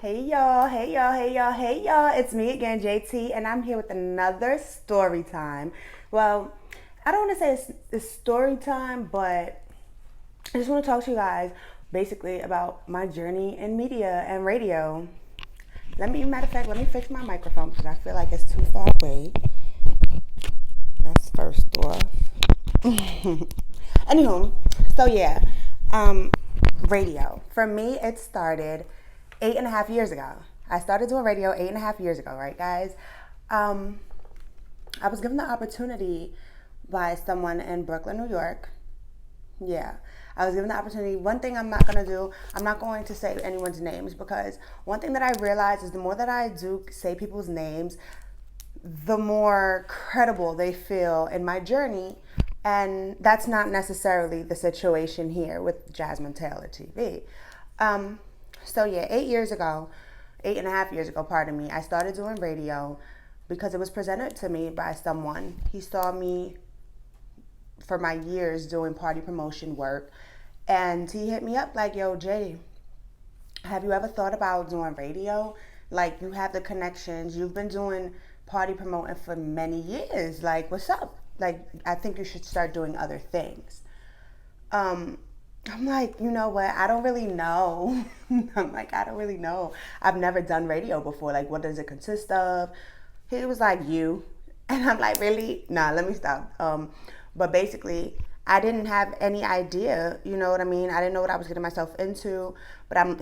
Hey y'all, hey y'all, hey y'all, hey y'all. It's me again, JT, and I'm here with another story time. Well, I don't want to say it's story time, but I just want to talk to you guys basically about my journey in media and radio. Matter of fact, let me fix my microphone because I feel like it's too far away. That's first off. Anywho, so yeah, um, radio. For me, it started 8.5 years ago. I started doing radio 8.5 years ago, right, guys? Um, I was given the opportunity by someone in Brooklyn, New York. Yeah, I was given the opportunity. One thing I'm not going to do, I'm not going to say anyone's names because one thing that I realized is the more that I do say people's names, the more credible they feel in my journey. And that's not necessarily the situation here with Jasmine Taylor TV. Um, so, yeah, 8 years ago, 8.5 years ago, pardon me, I started doing radio because it was presented to me by someone. He saw me for my years doing party promotion work. And he hit me up like, yo, Jay, have you ever thought about doing radio? Like, you have the connections. You've been doing party promoting for many years. Like, what's up? Like, I think you should start doing other things. Um, I'm like, you know what? I don't really know. I'm like, I don't really know. I've never done radio before. Like, what does it consist of? He was like, you. And I'm like, really? Nah, let me stop. But basically, I didn't have any idea, you know what I mean? I didn't know what I was getting myself into. But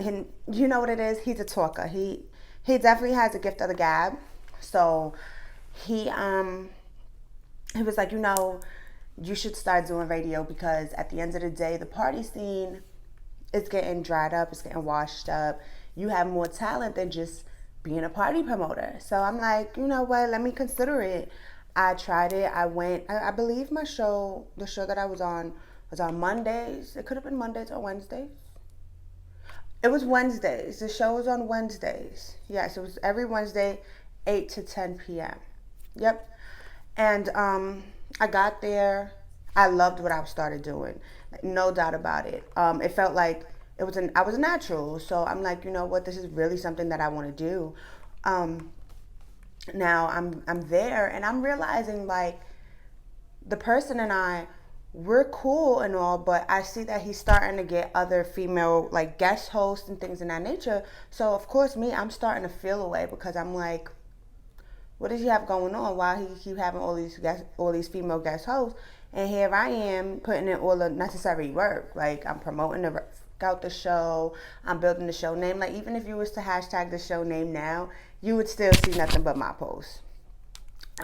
you know what it is? He's a talker. He definitely has a gift of the gab. So he he was like, you should start doing radio because at the end of the day, the party scene is getting dried up, it's getting washed up. You have more talent than just being a party promoter. So I'm like, you know what, let me consider it. I tried it. I went, I believe the show that I was on Mondays. It could have been Mondays or Wednesdays. It was Wednesdays. The show was on Wednesdays. Yes, it was every Wednesday, 8 to 10 p.m. Yep. And I got there. I loved what I started doing. Like, no doubt about it. It felt like I was a natural. So I'm like, you know what? This is really something that I want to do. Um, Now I'm there and I'm realizing like the person and we're cool and all, but I see that he's starting to get other female like guest hosts and things in that nature. So of course I'm starting to feel away because I'm like, what does he have going on? Why he keep having all these female guest hosts, and here I am putting in all the necessary work. Like I'm promoting out the show, I'm building the show name. Like even if you was to hashtag the show name now, you would still see nothing but my posts.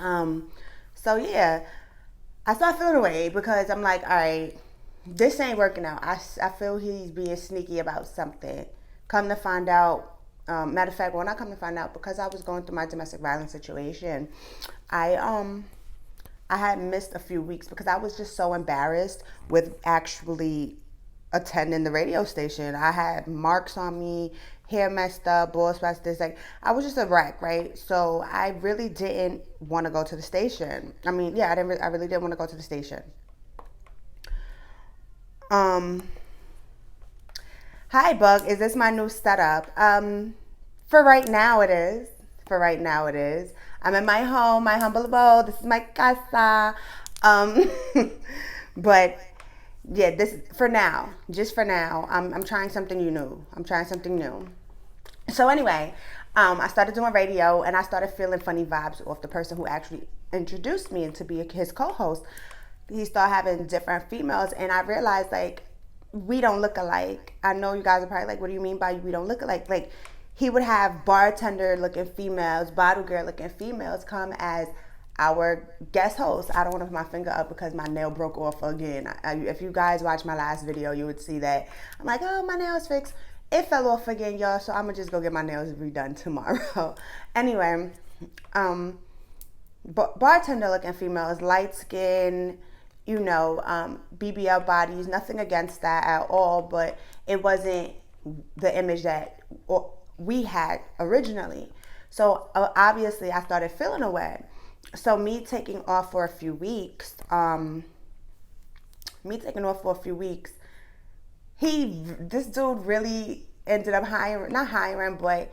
Um, so yeah, I start feeling away because I'm like, all right, this ain't working out. I feel he's being sneaky about something. Come to find out, matter of fact, when I come to find out, because I was going through my domestic violence situation, I um I had missed a few weeks because I was just so embarrassed with actually attending the radio station. I had marks on me, hair messed up, bald spots. This like I was just a wreck, right? So I really didn't want to go to the station. I mean, yeah, I really didn't want to go to the station. Um, Hi, Bug. Is this my new setup? For right now, it is. For right now, it is. I'm in my home, my humble abode. This is my casa. Um, but yeah, this for now. Just for now. I'm trying something new. I'm trying something new. So anyway, I started doing radio, and I started feeling funny vibes off the person who actually introduced me to be his co-host. He started having different females, and I realized like we don't look alike. I know you guys are probably like, what do you mean by we don't look alike? Like he would have bartender looking females, bottle girl looking females come as our guest host. I don't want to put my finger up because my nail broke off again. If you guys watch my last video, you would see that I'm like, oh, my nail's fixed. It fell off again, y'all. So I'm gonna just go get my nails redone tomorrow. Anyway, bartender looking females, light skin, BBL bodies. Nothing against that at all, but it wasn't the image that we had originally. So obviously, I started feeling away. So me taking off for a few weeks, this dude really ended up not hiring, but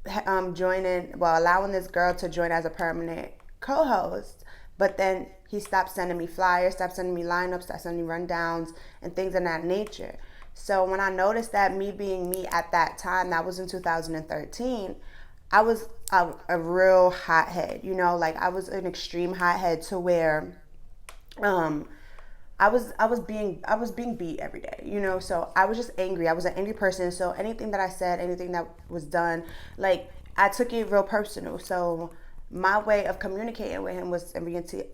allowing this girl to join as a permanent co-host. But then he stopped sending me flyers, stopped sending me lineups, stopped sending me rundowns and things of that nature. So when I noticed that, me being me at that time, that was in 2013, I was a real hothead, like I was an extreme hothead to where um, I was being beat every day, So I was just angry. I was an angry person. So anything that I said, anything that was done, like I took it real personal. So my way of communicating with him was in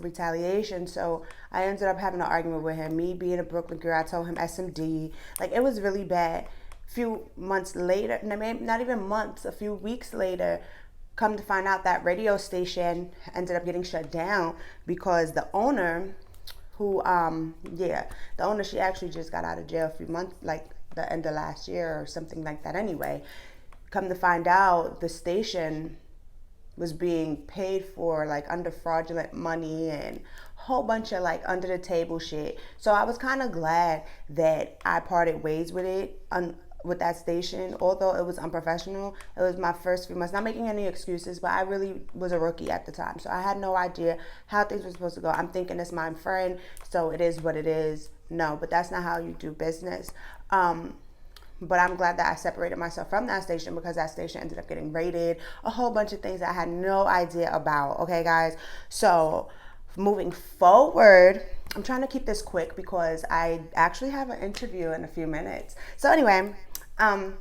retaliation. So I ended up having an argument with him. Me being a Brooklyn girl, I told him SMD. Like it was really bad. Few months later, not even months, a few weeks later, come to find out that radio station ended up getting shut down because the owner the owner, she actually just got out of jail a few months, like the end of last year or something like that anyway. Come to find out, the station was being paid for like under fraudulent money and a whole bunch of like under the table shit. So I was kind of glad that I parted ways with it, with that station. Although it was unprofessional, it was my first few months. Not making any excuses, but I really was a rookie at the time, so I had no idea how things were supposed to go. I'm thinking it's my friend, so it is what it is. No, but that's not how you do business. But I'm glad that I separated myself from that station, because that station ended up getting raided, a whole bunch of things that I had no idea about. Okay, guys. So moving forward, I'm trying to keep this quick because I actually have an interview in a few minutes. So anyway, I'm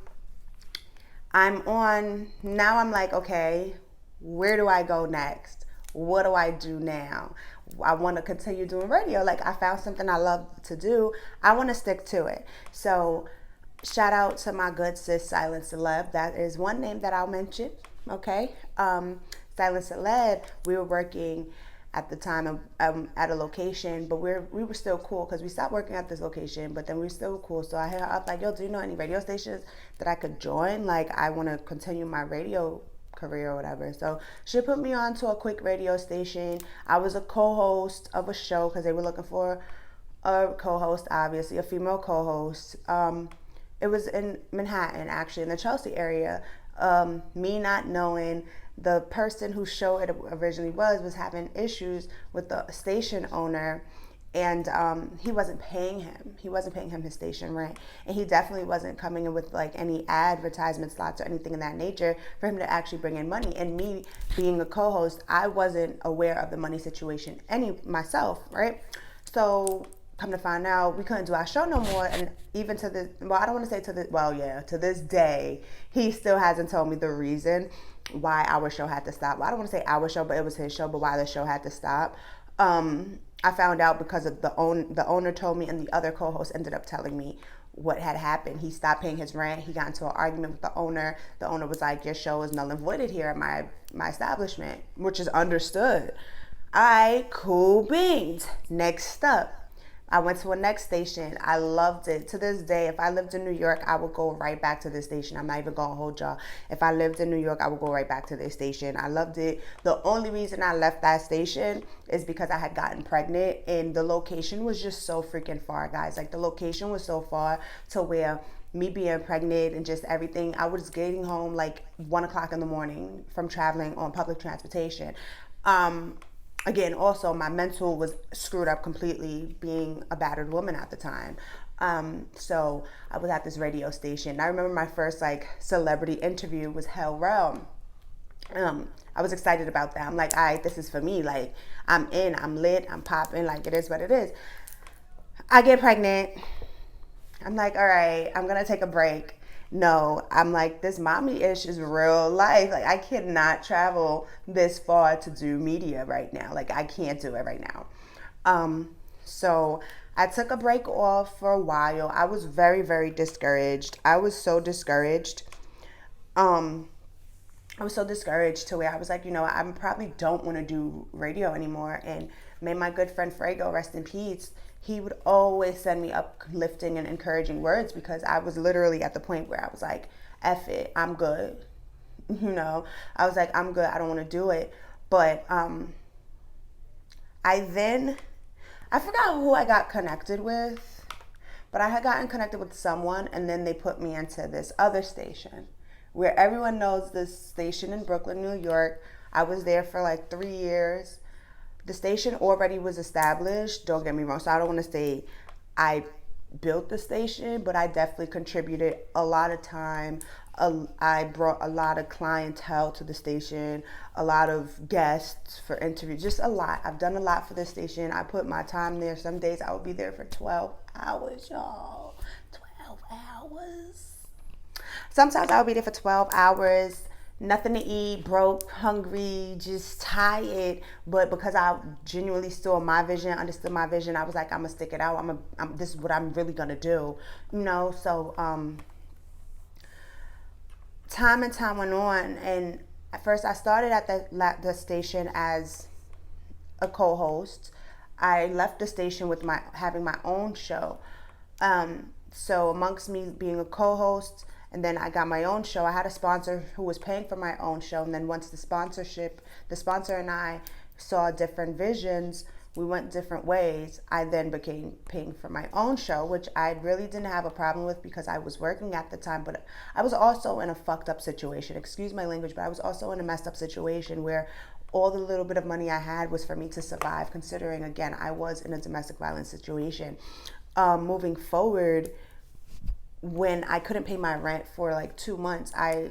like, okay, where do I go next? What do I do now? I want to continue doing radio. Like I found something I love to do. I want to stick to it. So shout out to my good sis, Silent Celeb. That is one name that I'll mention. Okay. Silent Celeb, we were working at the time at a location, but we were still cool because we stopped working at this location, but then we were still cool. So I hit her up like, yo, do you know any radio stations that I could join? Like I want to continue my radio career or whatever. So she put me on to a quick radio station. I was a co-host of a show because they were looking for a co-host, obviously a female co-host. It was in Manhattan, actually, in the Chelsea area. Me not knowing, the person whose show it originally was having issues with the station owner, and he wasn't paying him. He wasn't paying him his station rent, and he definitely wasn't coming in with like any advertisement slots or anything in that nature for him to actually bring in money. And me being a co-host, I wasn't aware of the money situation myself, right? So come to find out, we couldn't do our show no more. And even to this, I don't want to say to this day, he still hasn't told me the reason why our show had to stop. Well, I don't want to say our show, but it was his show, but why the show had to stop. I found out because of the owner told me, and the other co-host ended up telling me what had happened. He stopped paying his rent. He got into an argument with the owner. The owner was like, your show is null and voided here at my establishment, which is understood. Cool beans. Next up, I went to a next station. I loved it. To this day, if I lived in New York, I would go right back to this station. I'm not even going to hold y'all. If I lived in New York, I would go right back to this station. I loved it. The only reason I left that station is because I had gotten pregnant, and the location was just so freaking far, guys. Like the location was so far to where me being pregnant and just everything, I was getting home like 1 o'clock in the morning from traveling on public transportation. Again, also my mental was screwed up completely, being a battered woman at the time. So I was at this radio station. I remember my first like celebrity interview was Hell Realm. I was excited about that. I'm like, all right, this is for me. Like I'm in, I'm lit, I'm popping. Like it is what it is. I get pregnant. I'm like, all right, I'm gonna take a break. No, I'm like, this mommy ish is real life. Like I cannot travel this far to do media right now. Like I can't do it right now. So I took a break off for a while. I was very, very discouraged. I was so discouraged. I was so discouraged to where I was like, I probably don't want to do radio anymore. And may my good friend Frago, rest in peace, he would always send me uplifting and encouraging words, because I was literally at the point where I was like, F it, I'm good. I was like, I'm good, I don't want to do it. But I forgot who I got connected with, but I had gotten connected with someone, and then they put me into this other station, where everyone knows this station in Brooklyn, New York. I was there for like 3 years. The station already was established, don't get me wrong, so I don't want to say I built the station, but I definitely contributed a lot of time. I brought a lot of clientele to the station, a lot of guests for interviews, just a lot. I've done a lot for the station. I put my time there. Some days I would be there for 12 hours, y'all. 12 hours. Sometimes I would be there for 12 hours, nothing to eat, broke, hungry, just tired. But because I genuinely saw my vision, understood my vision, I was like, I'm gonna stick it out. This is what I'm really gonna do, you know. So time and time went on, and at first I started at the station as a co-host. I left the station with having my own show. So amongst me being a co-host, and then I got my own show, I had a sponsor who was paying for my own show. And then once the sponsor and I saw different visions, we went different ways. I then became paying for my own show, which I really didn't have a problem with because I was working at the time. But I was also in a fucked up situation. Excuse my language, but I was also in a messed up situation where all the little bit of money I had was for me to survive, considering, again, I was in a domestic violence situation. Moving forward, when I couldn't pay my rent for like 2 months, I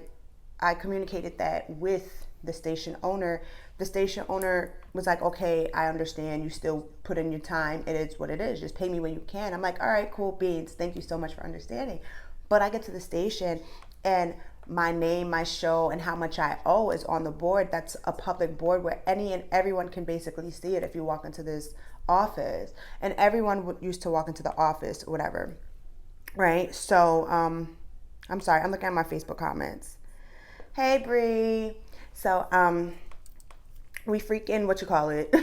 communicated that with the station owner. The station owner was like, okay, I understand. You still put in your time. It is what it is. Just pay me when you can. I'm like, all right, cool beans. Thank you so much for understanding. But I get to the station and my name, my show, and how much I owe is on the board. That's a public board where any and everyone can basically see it if you walk into this office. And everyone used to walk into the office or whatever. Right? So, I'm sorry. I'm looking at my Facebook comments. Hey, Bree. So, we freaking, what you call it?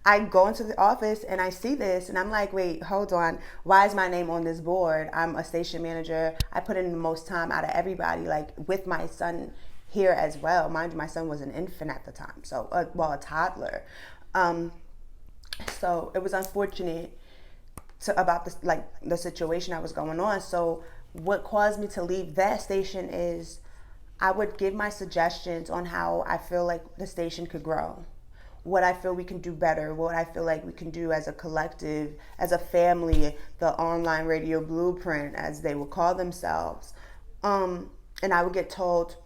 I go into the office and I see this and I'm like, wait, hold on. Why is my name on this board? I'm a station manager. I put in the most time out of everybody, like with my son here as well. Mind you, my son was an infant at the time. So, a toddler. So it was unfortunate about this, like the situation that was going on. So what caused me to leave that station is I would give my suggestions on how I feel like the station could grow, what I feel we can do better, what I feel like we can do as a collective, as a family, the online radio blueprint, as they would call themselves. And I would get told,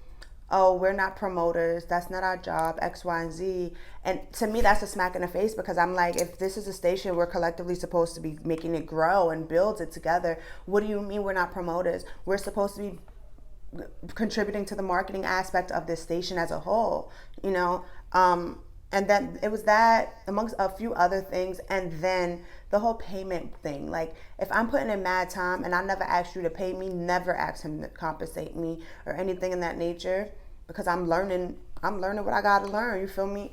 oh, we're not promoters, that's not our job, X, Y, and Z. And to me, that's a smack in the face, because I'm like, if this is a station we're collectively supposed to be making it grow and build it together, what do you mean we're not promoters? We're supposed to be contributing to the marketing aspect of this station as a whole, you know? And then it was that, amongst a few other things, and then the whole payment thing. Like, if I'm putting in mad time and I never asked you to pay me, never ask him to compensate me or anything in that nature, because I'm learning what I gotta learn, you feel me?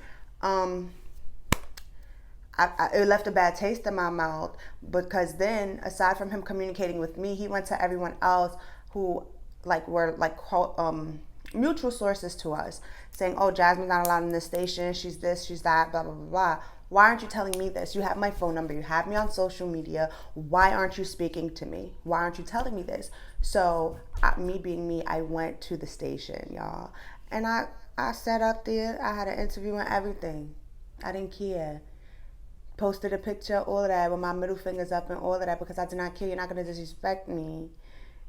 It left a bad taste in my mouth, because then, aside from him communicating with me, he went to everyone else who were mutual sources to us, saying, oh, Jasmine's not allowed in this station, she's this, she's that, blah, blah, blah, blah. Why aren't you telling me this? You have my phone number, you have me on social media. Why aren't you speaking to me? Why aren't you telling me this? So, me being me, I went to the station, y'all. And I sat up there, I had an interview and everything. I didn't care. Posted a picture, all of that, with my middle fingers up and all of that, because I did not care. You're not going to disrespect me.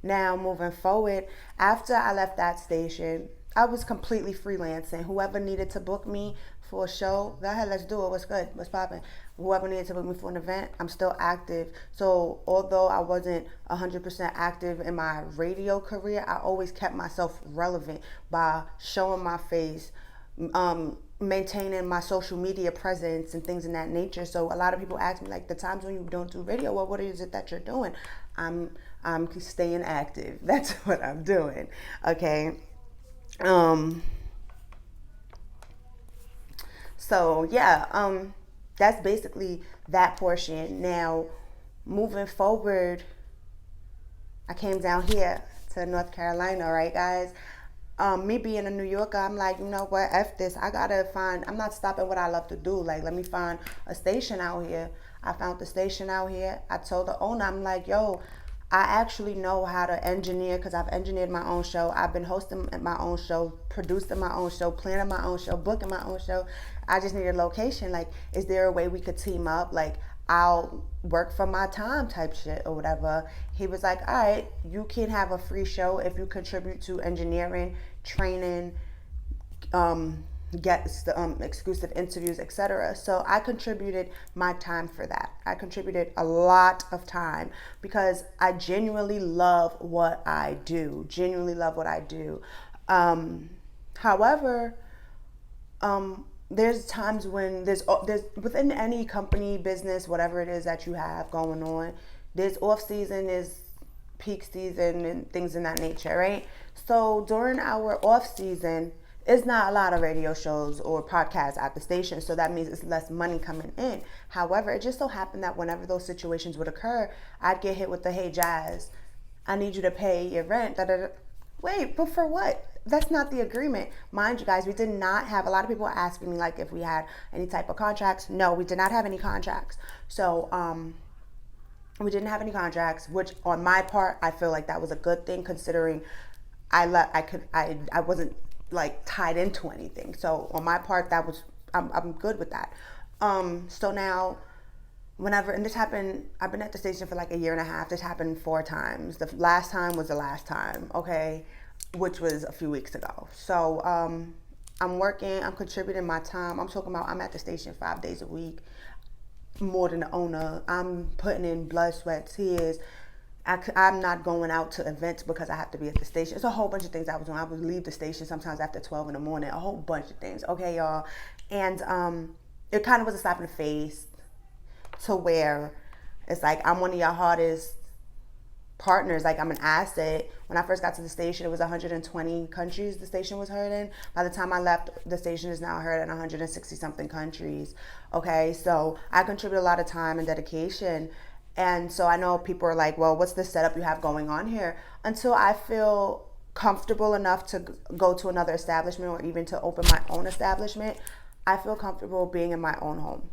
Now, moving forward, after I left that station, I was completely freelancing. Whoever needed to book me for a show, go ahead, let's do it. What's good? What's popping? Whoever needed to book me for an event, I'm still active. So although I wasn't 100% active in my radio career, I always kept myself relevant by showing my face, maintaining my social media presence and things in that nature. So a lot of people ask me, like, the times when you don't do radio, well, what is it that you're doing? I'm staying active. That's what I'm doing. Okay. So yeah, that's basically that portion. Now, moving forward, I came down here to North Carolina, right, guys? Me being a New Yorker, I'm like, you know what, F this. I'm not stopping what I love to do. Like, let me find a station out here. I found the station out here. I told the owner, I'm like, yo, I actually know how to engineer because I've engineered my own show. I've been hosting my own show, producing my own show, planning my own show, booking my own show. I just need a location. Like, is there a way we could team up? Like, I'll work for my time type shit or whatever. He was like, all right, you can have a free show if you contribute to engineering, training, get exclusive interviews, etc. So I contributed my time for that. I contributed a lot of time because I genuinely love what I do. Genuinely love what I do. However, there's times when there's within any company, business, whatever it is that you have going on, there's off season, there's peak season, and things in that nature, right? So during our off season, it's not a lot of radio shows or podcasts at the station, so that means it's less money coming in. However, it just so happened that whenever those situations would occur, I'd get hit with the, hey, Jazz, I need you to pay your rent. Da, da, da. Wait, but for what? That's not the agreement. Mind you guys, we did not have, a lot of people are asking me like if we had any type of contracts. No, we did not have any contracts. So, we didn't have any contracts, which on my part, I feel like that was a good thing considering I wasn't like tied into anything. So on my part, that was, I'm good with that. So now whenever, and this happened, I've been at the station for like a year and a half. This happened 4 times. The last time was the last time, okay, which was a few weeks ago. So I'm working, I'm contributing my time. I'm talking about I'm at the station 5 days a week, more than the owner. I'm putting in blood, sweat, tears. I'm not going out to events because I have to be at the station. It's a whole bunch of things I was doing. I would leave the station sometimes after 12 in the morning, a whole bunch of things. Okay, y'all. And it kind of was a slap in the face to where it's like I'm one of your hardest partners. Like, I'm an asset. When I first got to the station, it was 120 countries the station was heard in. By the time I left, the station is now heard in 160 something countries. Okay, so I contribute a lot of time and dedication. And so I know people are like, well, what's the setup you have going on here? Until I feel comfortable enough to go to another establishment or even to open my own establishment, I feel comfortable being in my own home.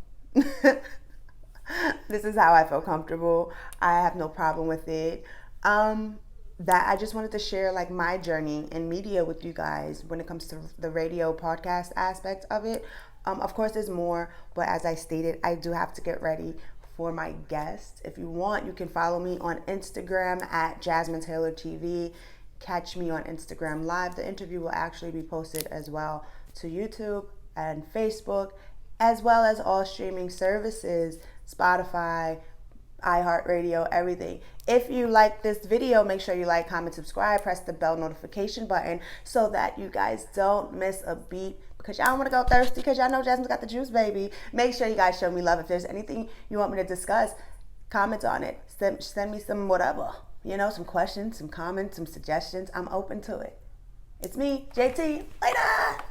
This is how I feel comfortable. I have no problem with it. That I just wanted to share like my journey in media with you guys when it comes to the radio podcast aspect of it. Of course, there's more, but as I stated, I do have to get ready for my guest. If you want, you can follow me on Instagram at Jasmine Taylor TV. Catch me on Instagram Live. The interview will actually be posted as well to YouTube and Facebook, as well as all streaming services, Spotify, iHeartRadio, everything. If you like this video, make sure you like, comment, subscribe, press the bell notification button so that you guys don't miss a beat, because y'all want to go thirsty, because y'all know Jasmine's got the juice, baby. Make sure you guys show me love. If there's anything you want me to discuss, comment on it. Send me some whatever, some questions, some comments, some suggestions. I'm open to it. It's me, JT. Later.